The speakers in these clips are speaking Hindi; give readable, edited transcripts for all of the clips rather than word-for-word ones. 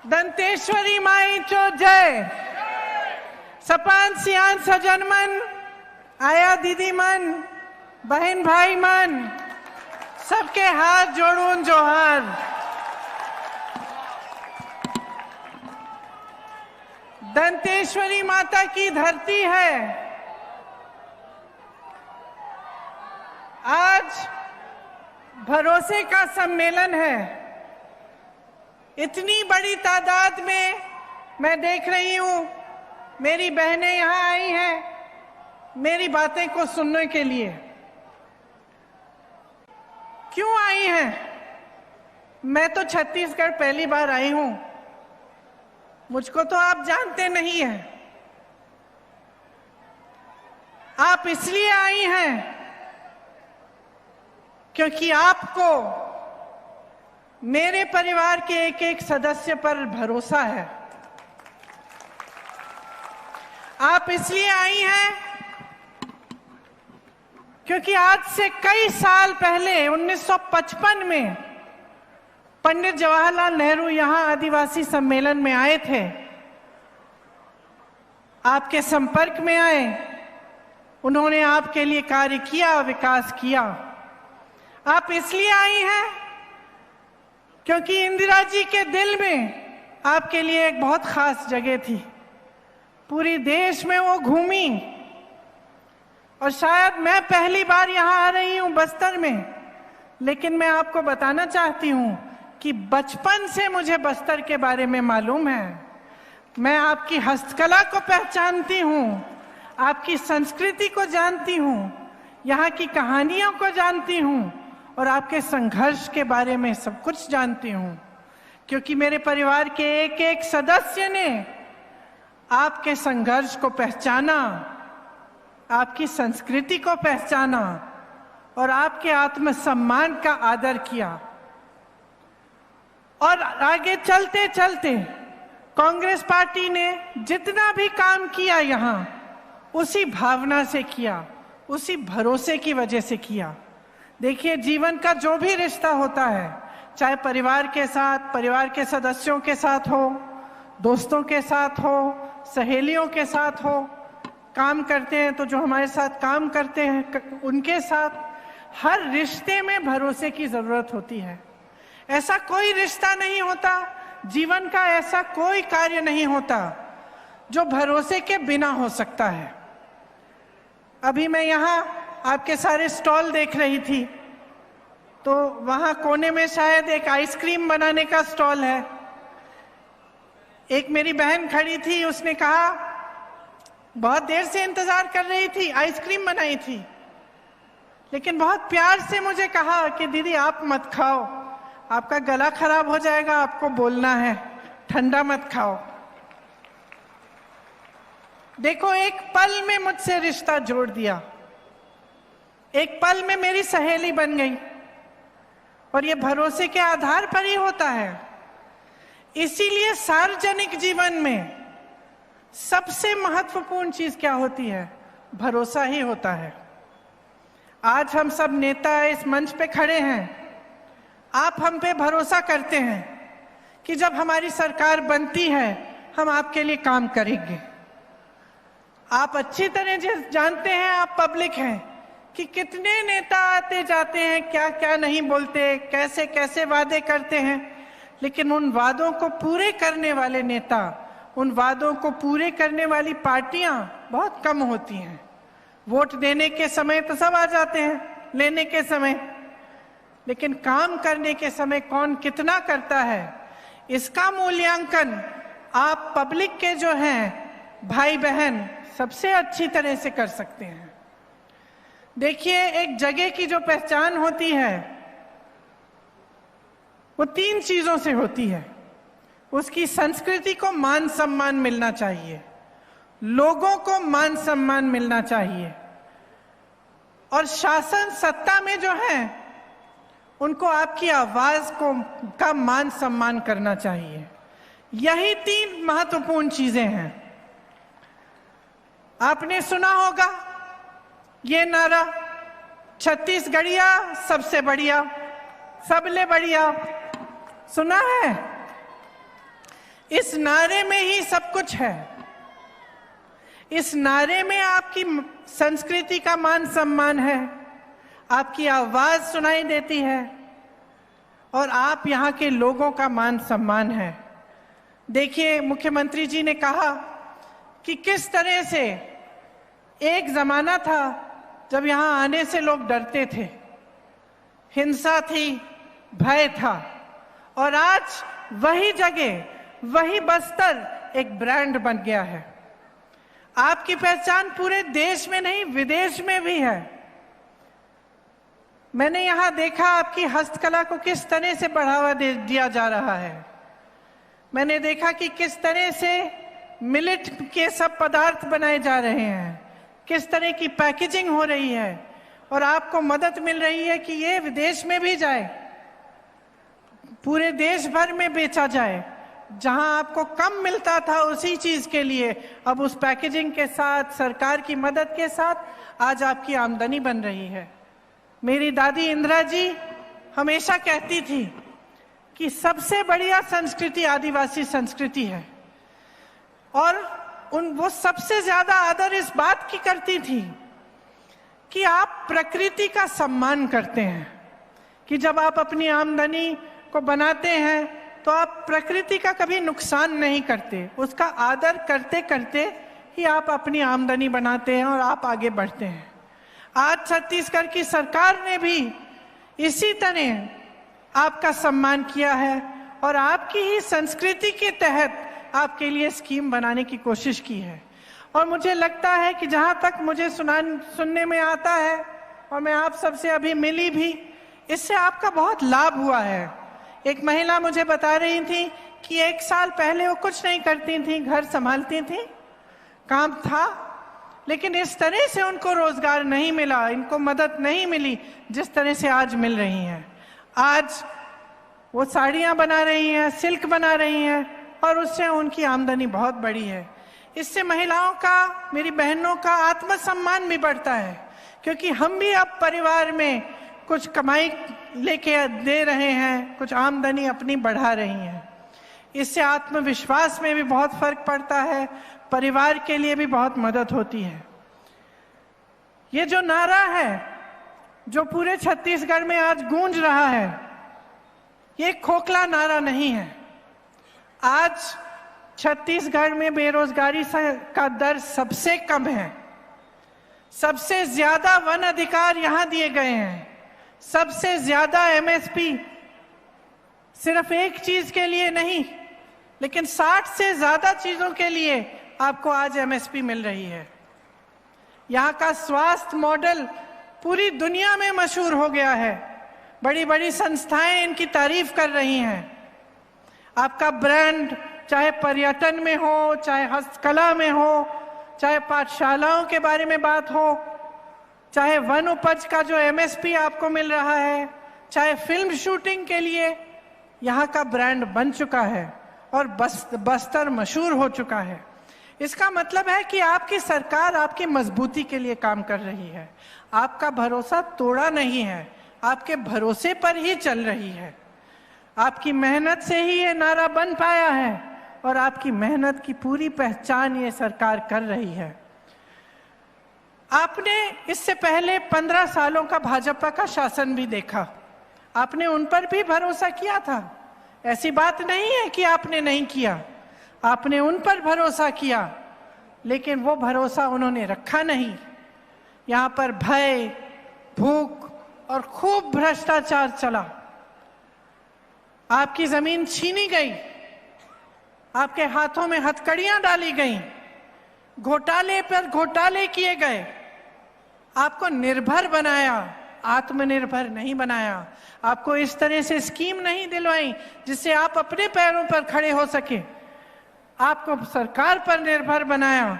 दंतेश्वरी माई चो जय। सपान सियान सजन मन, आया दीदी मन, बहन भाई मन, सबके हाथ जोड़ून जोहर। दंतेश्वरी माता की धरती है। आज भरोसे का सम्मेलन है। इतनी बड़ी तादाद में मैं देख रही हूं, मेरी बहनें यहां आई हैं मेरी बातें को सुनने के लिए। क्यों आई हैं? मैं तो छत्तीसगढ़ पहली बार आई हूं, मुझको तो आप जानते नहीं हैं। आप इसलिए आई हैं क्योंकि आपको मेरे परिवार के एक एक सदस्य पर भरोसा है। आप इसलिए आई हैं क्योंकि आज से कई साल पहले 1955 में पंडित जवाहरलाल नेहरू यहां आदिवासी सम्मेलन में आए थे, आपके संपर्क में आए, उन्होंने आपके लिए कार्य किया, विकास किया। आप इसलिए आई हैं क्योंकि इंदिरा जी के दिल में आपके लिए एक बहुत खास जगह थी। पूरी देश में वो घूमी और शायद मैं पहली बार यहां आ रही हूं बस्तर में, लेकिन मैं आपको बताना चाहती हूं कि बचपन से मुझे बस्तर के बारे में मालूम है। मैं आपकी हस्तकला को पहचानती हूं, आपकी संस्कृति को जानती हूं, यहाँ की कहानियों को जानती हूं और आपके संघर्ष के बारे में सब कुछ जानती हूं, क्योंकि मेरे परिवार के एक एक सदस्य ने आपके संघर्ष को पहचाना, आपकी संस्कृति को पहचाना और आपके आत्मसम्मान का आदर किया। और आगे चलते चलते कांग्रेस पार्टी ने जितना भी काम किया यहाँ, उसी भावना से किया, उसी भरोसे की वजह से किया। देखिए, जीवन का जो भी रिश्ता होता है, चाहे परिवार के साथ, परिवार के सदस्यों के साथ हो, दोस्तों के साथ हो, सहेलियों के साथ हो, काम करते हैं तो जो हमारे साथ काम करते हैं उनके साथ, हर रिश्ते में भरोसे की जरूरत होती है। ऐसा कोई रिश्ता नहीं होता, जीवन का ऐसा कोई कार्य नहीं होता जो भरोसे के बिना हो सकता है। अभी मैं यहाँ आपके सारे स्टॉल देख रही थी, तो वहां कोने में शायद एक आइसक्रीम बनाने का स्टॉल है। एक मेरी बहन खड़ी थी, उसने कहा बहुत देर से इंतजार कर रही थी, आइसक्रीम बनाई थी, लेकिन बहुत प्यार से मुझे कहा कि दीदी आप मत खाओ, आपका गला खराब हो जाएगा, आपको बोलना है, ठंडा मत खाओ। देखो, एक पल में मुझसे रिश्ता जोड़ दिया, एक पल में मेरी सहेली बन गई, और ये भरोसे के आधार पर ही होता है। इसीलिए सार्वजनिक जीवन में सबसे महत्वपूर्ण चीज क्या होती है? भरोसा ही होता है। आज हम सब नेता इस मंच पे खड़े हैं, आप हम पे भरोसा करते हैं कि जब हमारी सरकार बनती है हम आपके लिए काम करेंगे। आप अच्छी तरह जानते हैं, आप पब्लिक हैं, कि कितने नेता आते जाते हैं, क्या क्या नहीं बोलते, कैसे कैसे वादे करते हैं, लेकिन उन वादों को पूरे करने वाले नेता, उन वादों को पूरे करने वाली पार्टियां बहुत कम होती हैं। वोट देने के समय तो सब आ जाते हैं, लेने के समय, लेकिन काम करने के समय कौन कितना करता है, इसका मूल्यांकन आप पब्लिक के जो हैं भाई बहन सबसे अच्छी तरह से कर सकते हैं। देखिए, एक जगह की जो पहचान होती है वो 3 चीजों से होती है। उसकी संस्कृति को मान सम्मान मिलना चाहिए, लोगों को मान सम्मान मिलना चाहिए, और शासन सत्ता में जो है उनको आपकी आवाज का मान सम्मान करना चाहिए। यही 3 महत्वपूर्ण चीजें हैं। आपने सुना होगा ये नारा, छत्तीसगढ़िया सबसे बढ़िया, सबले बढ़िया, सुना है? इस नारे में ही सब कुछ है। इस नारे में आपकी संस्कृति का मान सम्मान है, आपकी आवाज सुनाई देती है और आप यहाँ के लोगों का मान सम्मान है। देखिए, मुख्यमंत्री जी ने कहा कि किस तरह से एक जमाना था जब यहाँ आने से लोग डरते थे, हिंसा थी, भय था, और आज वही जगह, वही बस्तर एक ब्रांड बन गया है। आपकी पहचान पूरे देश में नहीं, विदेश में भी है। मैंने यहां देखा आपकी हस्तकला को किस तरह से बढ़ावा दिया जा रहा है। मैंने देखा कि किस तरह से मिलेट के सब पदार्थ बनाए जा रहे हैं, किस तरह की पैकेजिंग हो रही है, और आपको मदद मिल रही है कि ये विदेश में भी जाए, पूरे देश भर में बेचा जाए। जहां आपको कम मिलता था उसी चीज के लिए अब उस पैकेजिंग के साथ, सरकार की मदद के साथ आज आपकी आमदनी बन रही है। मेरी दादी इंदिरा जी हमेशा कहती थी कि सबसे बढ़िया संस्कृति आदिवासी संस्कृति है, और वो सबसे ज्यादा आदर इस बात की करती थी कि आप प्रकृति का सम्मान करते हैं, कि जब आप अपनी आमदनी को बनाते हैं तो आप प्रकृति का कभी नुकसान नहीं करते, उसका आदर करते करते ही आप अपनी आमदनी बनाते हैं और आप आगे बढ़ते हैं। आज छत्तीसगढ़ की सरकार ने भी इसी तरह आपका सम्मान किया है और आपकी ही संस्कृति के तहत आपके लिए स्कीम बनाने की कोशिश की है। और मुझे लगता है कि जहां तक मुझे सुनने में आता है, और मैं आप सबसे अभी मिली भी, इससे आपका बहुत लाभ हुआ है। एक महिला मुझे बता रही थी कि 1 साल पहले वो कुछ नहीं करती थी, घर संभालती थी, काम था, लेकिन इस तरह से उनको रोजगार नहीं मिला, इनको मदद नहीं मिली जिस तरह से आज मिल रही हैं। आज वो साड़ियाँ बना रही हैं, सिल्क बना रही हैं, और उससे उनकी आमदनी बहुत बड़ी है। इससे महिलाओं का, मेरी बहनों का आत्मसम्मान भी बढ़ता है, क्योंकि हम भी अब परिवार में कुछ कमाई लेके दे रहे हैं, कुछ आमदनी अपनी बढ़ा रही हैं। इससे आत्मविश्वास में भी बहुत फर्क पड़ता है, परिवार के लिए भी बहुत मदद होती है। ये जो नारा है जो पूरे छत्तीसगढ़ में आज गूंज रहा है, ये खोखला नारा नहीं है। आज छत्तीसगढ़ में बेरोजगारी का दर सबसे कम है, सबसे ज्यादा वन अधिकार यहां दिए गए हैं, सबसे ज्यादा एमएसपी, सिर्फ एक चीज के लिए नहीं लेकिन 60 से ज्यादा चीजों के लिए आपको आज एमएसपी मिल रही है। यहाँ का स्वास्थ्य मॉडल पूरी दुनिया में मशहूर हो गया है, बड़ी बड़ी संस्थाएं इनकी तारीफ कर रही हैं। आपका ब्रांड चाहे पर्यटन में हो, चाहे हस्तकला में हो, चाहे पाठशालाओं के बारे में बात हो, चाहे वन उपज का जो एमएसपी आपको मिल रहा है, चाहे फिल्म शूटिंग के लिए यहाँ का ब्रांड बन चुका है और बस्तर मशहूर हो चुका है। इसका मतलब है कि आपकी सरकार आपकी मजबूती के लिए काम कर रही है, आपका भरोसा तोड़ा नहीं है, आपके भरोसे पर ही चल रही है। आपकी मेहनत से ही ये नारा बन पाया है और आपकी मेहनत की पूरी पहचान ये सरकार कर रही है। आपने इससे पहले 15 सालों का भाजपा का शासन भी देखा, आपने उन पर भी भरोसा किया था। ऐसी बात नहीं है कि आपने नहीं किया, आपने उन पर भरोसा किया, लेकिन वो भरोसा उन्होंने रखा नहीं। यहाँ पर भय, भूख और खूब भ्रष्टाचार चला, आपकी जमीन छीनी गई, आपके हाथों में हथकड़ियां डाली गईं, घोटाले पर घोटाले किए गए, आपको निर्भर बनाया, आत्मनिर्भर नहीं बनाया। आपको इस तरह से स्कीम नहीं दिलवाई जिससे आप अपने पैरों पर खड़े हो सके, आपको सरकार पर निर्भर बनाया।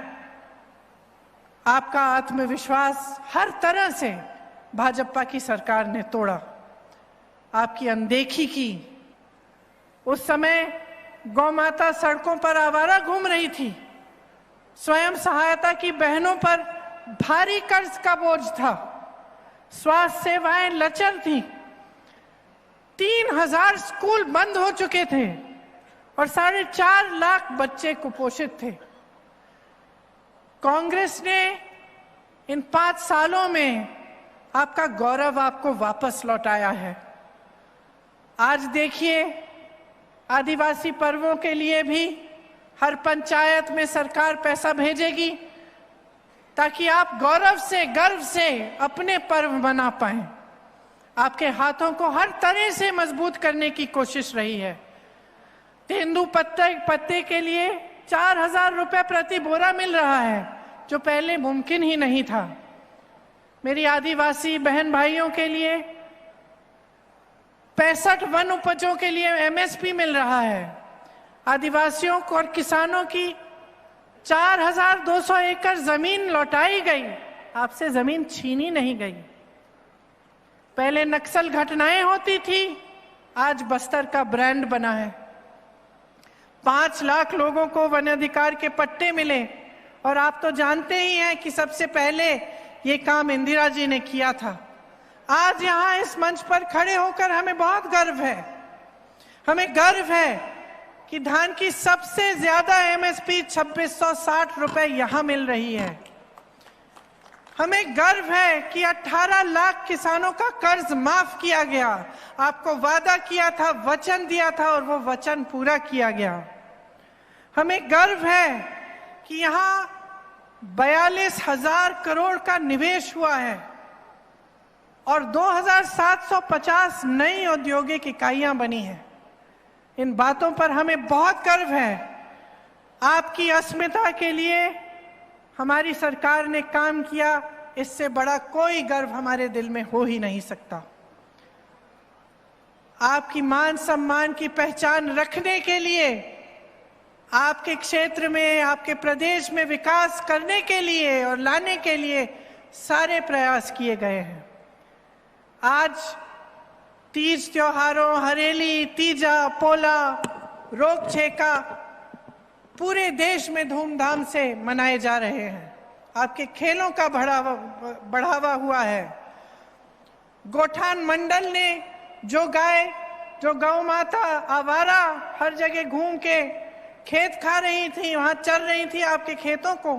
आपका आत्मविश्वास हर तरह से भाजपा की सरकार ने तोड़ा, आपकी अनदेखी की। उस समय गौ माता सड़कों पर आवारा घूम रही थी, स्वयं सहायता की बहनों पर भारी कर्ज का बोझ था, स्वास्थ्य सेवाएं लचर थी, 3000 स्कूल बंद हो चुके थे और 4.5 लाख बच्चे कुपोषित थे। कांग्रेस ने इन 5 सालों में आपका गौरव आपको वापस लौटाया है। आज देखिए, आदिवासी पर्वों के लिए भी हर पंचायत में सरकार पैसा भेजेगी ताकि आप गौरव से, गर्व से अपने पर्व मना पाएं। आपके हाथों को हर तरह से मजबूत करने की कोशिश रही है। तेंदुपत्ते पत्ते के लिए 4,000 रुपए प्रति बोरा मिल रहा है, जो पहले मुमकिन ही नहीं था। मेरी आदिवासी बहन भाइयों के लिए 65 वन उपजों के लिए एमएसपी मिल रहा है। आदिवासियों को और किसानों की 4,200 एकड़ जमीन लौटाई गई, आपसे जमीन छीनी नहीं गई। पहले नक्सल घटनाएं होती थी, आज बस्तर का ब्रांड बना है। 5 लाख लोगों को वन अधिकार के पट्टे मिले, और आप तो जानते ही हैं कि सबसे पहले ये काम इंदिरा जी ने किया था। आज यहाँ इस मंच पर खड़े होकर हमें बहुत गर्व है। हमें गर्व है कि धान की सबसे ज्यादा एमएसपी 2660 रुपए यहां मिल रही है। हमें गर्व है कि 18 लाख किसानों का कर्ज माफ किया गया। आपको वादा किया था, वचन दिया था, और वो वचन पूरा किया गया। हमें गर्व है कि यहाँ 42,000 करोड़ का निवेश हुआ है और 2,750 नई औद्योगिक इकाइयां बनी हैं। इन बातों पर हमें बहुत गर्व है। आपकी अस्मिता के लिए हमारी सरकार ने काम किया, इससे बड़ा कोई गर्व हमारे दिल में हो ही नहीं सकता। आपकी मान सम्मान की पहचान रखने के लिए, आपके क्षेत्र में, आपके प्रदेश में विकास करने के लिए और लाने के लिए सारे प्रयास किए गए हैं। आज तीज त्योहारों, हरेली, तीजा, पोला, रोग छेका पूरे देश में धूमधाम से मनाए जा रहे हैं। आपके खेलों का बढ़ावा हुआ है। गोठान मंडल ने जो गाय, जो गौ माता आवारा हर जगह घूम के खेत खा रही थी, वहां चल रही थी आपके खेतों को,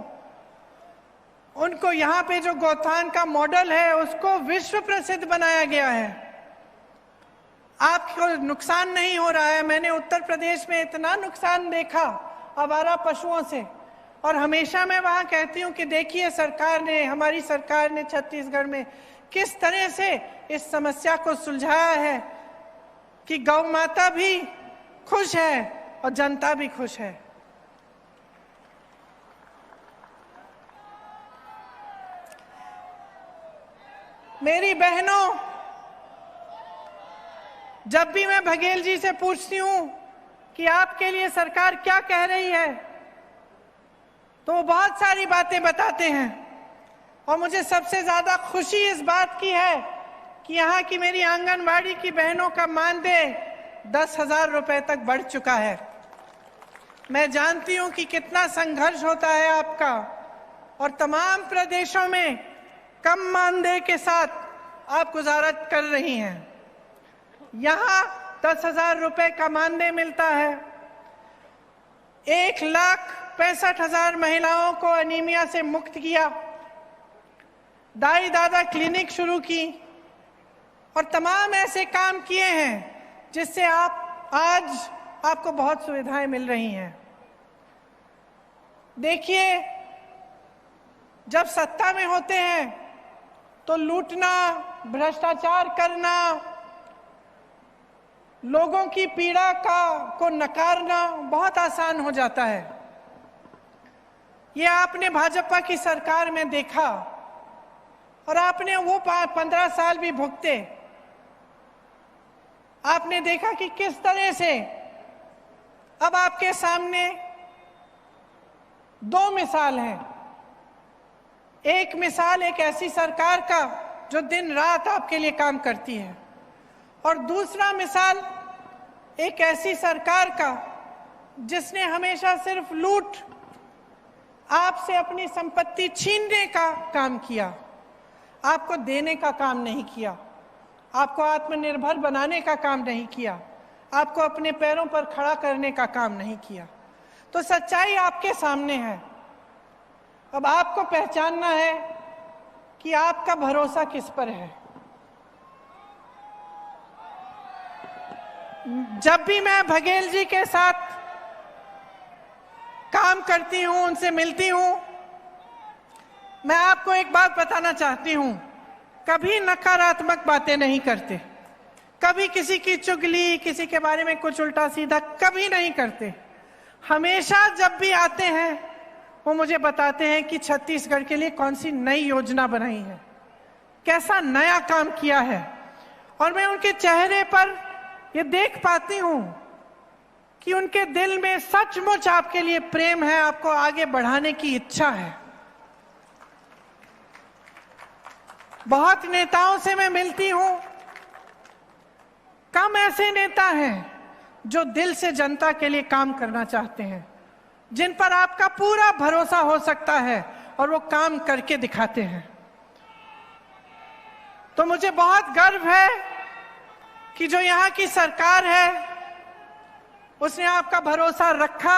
उनको यहाँ पे जो गौठान का मॉडल है उसको विश्व प्रसिद्ध बनाया गया है। आपको नुकसान नहीं हो रहा है। मैंने उत्तर प्रदेश में इतना नुकसान देखा आवारा पशुओं से, और हमेशा मैं वहां कहती हूँ कि देखिए सरकार ने, हमारी सरकार ने छत्तीसगढ़ में किस तरह से इस समस्या को सुलझाया है कि गौ माता भी खुश है और जनता भी खुश है। मेरी बहनों, जब भी मैं बघेल जी से पूछती हूं कि आपके लिए सरकार क्या कह रही है, तो वो बहुत सारी बातें बताते हैं, और मुझे सबसे ज्यादा खुशी इस बात की है कि यहाँ की मेरी आंगनवाड़ी की बहनों का मानदेय 10,000 रुपए तक बढ़ चुका है। मैं जानती हूं कि कितना संघर्ष होता है आपका, और तमाम प्रदेशों में कम मानदेय के साथ आप गुजारा कर रही हैं। यहाँ 10,000 रुपए का मानदेय मिलता है। 1,65,000 महिलाओं को एनीमिया से मुक्त किया, दाई दादा क्लिनिक शुरू की, और तमाम ऐसे काम किए हैं जिससे आज आपको बहुत सुविधाएं मिल रही हैं। देखिए, जब सत्ता में होते हैं तो लूटना, भ्रष्टाचार करना, लोगों की पीड़ा को नकारना बहुत आसान हो जाता है। ये आपने भाजपा की सरकार में देखा, और आपने वो 15 साल भी भुगते। आपने देखा कि किस तरह से अब आपके सामने 2 मिसाल हैं। एक मिसाल एक ऐसी सरकार का जो दिन रात आपके लिए काम करती है, और दूसरा मिसाल एक ऐसी सरकार का जिसने हमेशा सिर्फ लूट, आपसे अपनी संपत्ति छीनने का काम किया, आपको देने का काम नहीं किया, आपको आत्मनिर्भर बनाने का काम नहीं किया, आपको अपने पैरों पर खड़ा करने का काम नहीं किया। तो सच्चाई आपके सामने है। अब आपको पहचानना है कि आपका भरोसा किस पर है। जब भी मैं बघेल जी के साथ काम करती हूं, उनसे मिलती हूं, मैं आपको एक बात बताना चाहती हूं, कभी नकारात्मक बातें नहीं करते, कभी किसी की चुगली, किसी के बारे में कुछ उल्टा सीधा कभी नहीं करते। हमेशा जब भी आते हैं वो मुझे बताते हैं कि छत्तीसगढ़ के लिए कौन सी नई योजना बनाई है, कैसा नया काम किया है। और मैं उनके चेहरे पर ये देख पाती हूं कि उनके दिल में सचमुच आपके लिए प्रेम है, आपको आगे बढ़ाने की इच्छा है। बहुत नेताओं से मैं मिलती हूं, कम ऐसे नेता हैं जो दिल से जनता के लिए काम करना चाहते हैं, जिन पर आपका पूरा भरोसा हो सकता है और वो काम करके दिखाते हैं। तो मुझे बहुत गर्व है कि जो यहाँ की सरकार है उसने आपका भरोसा रखा,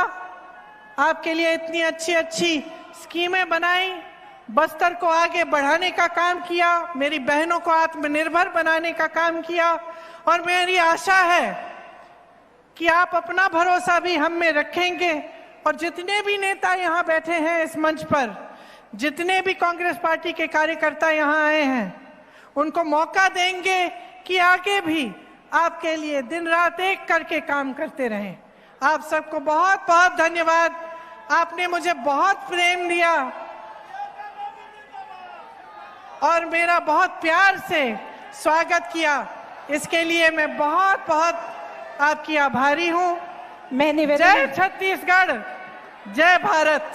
आपके लिए इतनी अच्छी अच्छी स्कीमें बनाई, बस्तर को आगे बढ़ाने का काम किया, मेरी बहनों को आत्मनिर्भर बनाने का काम किया। और मेरी आशा है कि आप अपना भरोसा भी हम में रखेंगे। और जितने भी नेता यहाँ बैठे हैं इस मंच पर, जितने भी कांग्रेस पार्टी के कार्यकर्ता यहाँ आए हैं, उनको मौका देंगे कि आगे भी आपके लिए दिन रात एक करके काम करते रहें। आप सबको बहुत बहुत धन्यवाद। आपने मुझे बहुत प्रेम दिया और मेरा बहुत प्यार से स्वागत किया, इसके लिए मैं बहुत बहुत आपकी आभारी हूं। जय छत्तीसगढ़, जय भारत।